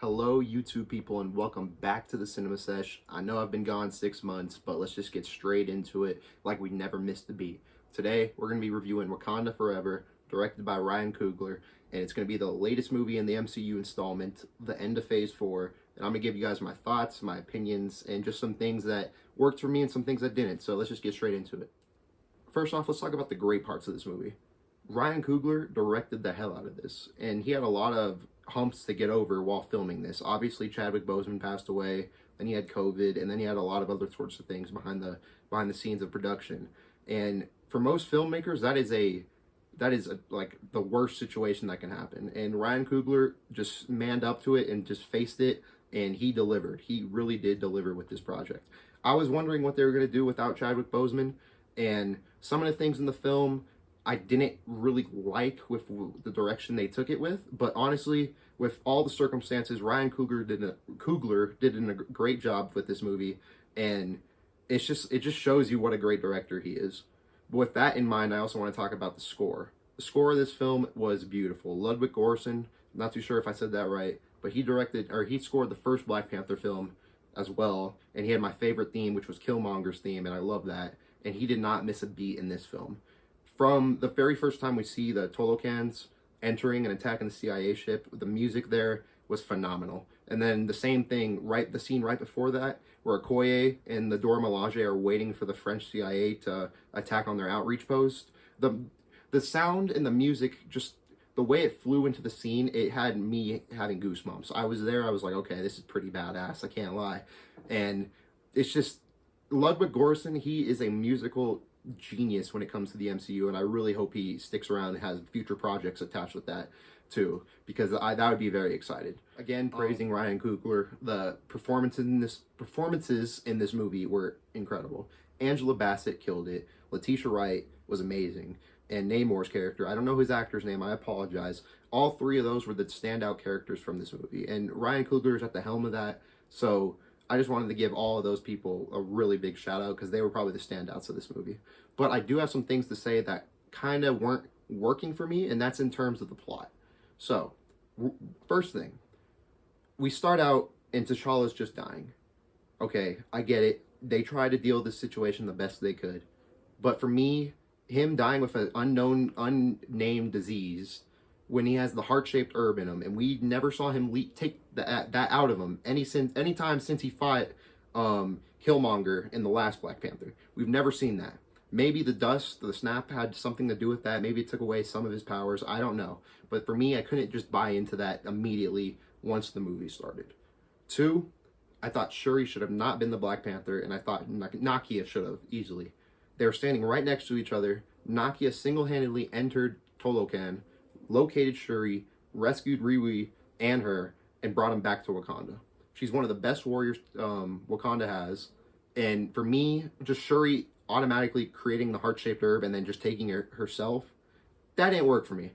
Hello, YouTube people, and welcome back to the Cinema Sesh. I know I've been gone 6 months, but let's just get straight into it like we never missed a beat. Today, we're going to be reviewing Wakanda Forever, directed by Ryan Coogler, and it's going to be the latest movie in the MCU installment, the end of Phase 4, and I'm going to give you guys my thoughts, my opinions, and just some things that worked for me and some things that didn't, so let's just get straight into it. First off, let's talk about the great parts of this movie. Ryan Coogler directed the hell out of this, and he had a lot of humps to get over while filming this. Obviously, Chadwick Boseman passed away, then he had COVID, and then he had a lot of other sorts of things behind the scenes of production. And for most filmmakers, that is like the worst situation that can happen. And Ryan Coogler just manned up to it and just faced it, and he delivered. He really did deliver with this project. I was wondering what they were going to do without Chadwick Boseman, and some of the things in the film I didn't really like with the direction they took it with, but honestly, with all the circumstances, Ryan Coogler did a great job with this movie, and it just shows you what a great director he is. But with that in mind, I also want to talk about the score. The score of this film was beautiful. Ludwig Göransson, not too sure if I said that right, but he scored the first Black Panther film as well, and he had my favorite theme, which was Killmonger's theme, and I love that. And he did not miss a beat in this film. From the very first time we see the Tolokans entering and attacking the CIA ship, the music there was phenomenal. And then the same thing, the scene right before that, where Okoye and the Dora Milaje are waiting for the French CIA to attack on their outreach post. The sound and the music, just the way it flew into the scene, it had me having goosebumps. I was there, I was like, okay, this is pretty badass, I can't lie. And it's just, Ludwig Göransson, he is a musical genius when it comes to the MCU, and I really hope he sticks around and has future projects attached with that too, because that would be very excited. Again, praising Ryan Coogler. The performances in this movie were incredible. Angela Bassett killed it. Letitia Wright was amazing, and Namor's character, I don't know his actor's name, I apologize. All three of those were the standout characters from this movie, and Ryan Coogler is at the helm of that, so I just wanted to give all of those people a really big shout out because they were probably the standouts of this movie. But I do have some things to say that kind of weren't working for me, and that's in terms of the plot. So, first thing, we start out and T'Challa's just dying. Okay, I get it. They try to deal with this situation the best they could. But for me, him dying with an unnamed disease when he has the heart-shaped herb in him, and we never saw him take that out of him anytime since he fought Killmonger in the last Black Panther. We've never seen that. Maybe the snap had something to do with that. Maybe it took away some of his powers. I don't know. But for me, I couldn't just buy into that immediately once the movie started. 2, I thought Shuri should have not been the Black Panther, and I thought Nakia should have, easily. They were standing right next to each other. Nakia single-handedly entered Tolokan, located Shuri, rescued Riri and her, and brought him back to Wakanda. She's one of the best warriors Wakanda has, and for me, just Shuri automatically creating the heart-shaped herb and then just taking it herself, that didn't work for me.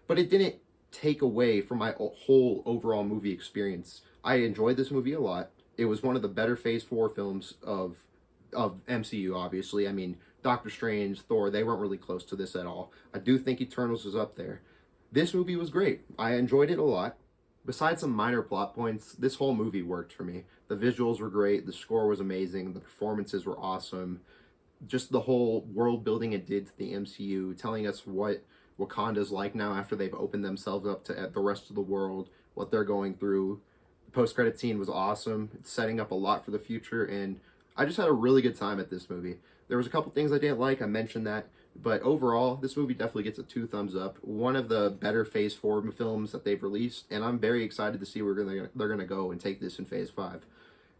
But it didn't take away from my whole overall movie experience. I enjoyed this movie a lot. It was one of the better Phase 4 films of MCU, obviously. I mean, Doctor Strange, Thor, they weren't really close to this at all. I do think Eternals is up there. This movie was great. I enjoyed it a lot. Besides some minor plot points, this whole movie worked for me. The visuals were great, the score was amazing, the performances were awesome. Just the whole world building it did to the MCU, telling us what Wakanda's like now after they've opened themselves up to the rest of the world, what they're going through. The post-credit scene was awesome. It's setting up a lot for the future, and I just had a really good time at this movie. There was a couple things I didn't like, I mentioned that, but overall, this movie definitely gets a 2 thumbs up. One of the better Phase 4 films that they've released, and I'm very excited to see where they're gonna go and take this in Phase 5.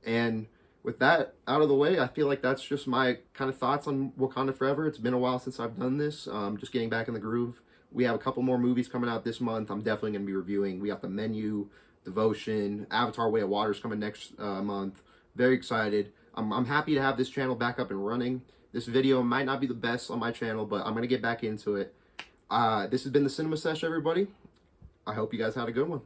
And with that out of the way, I feel like that's just my kind of thoughts on Wakanda Forever. It's been a while since I've done this, just getting back in the groove. We have a couple more movies coming out this month I'm definitely going to be reviewing. We got The Menu, Devotion, Avatar Way of Water is coming next month. Very excited. I'm happy to have this channel back up and running. This video might not be the best on my channel, but I'm going to get back into it. This has been the Cinema Sesh, everybody. I hope you guys had a good one.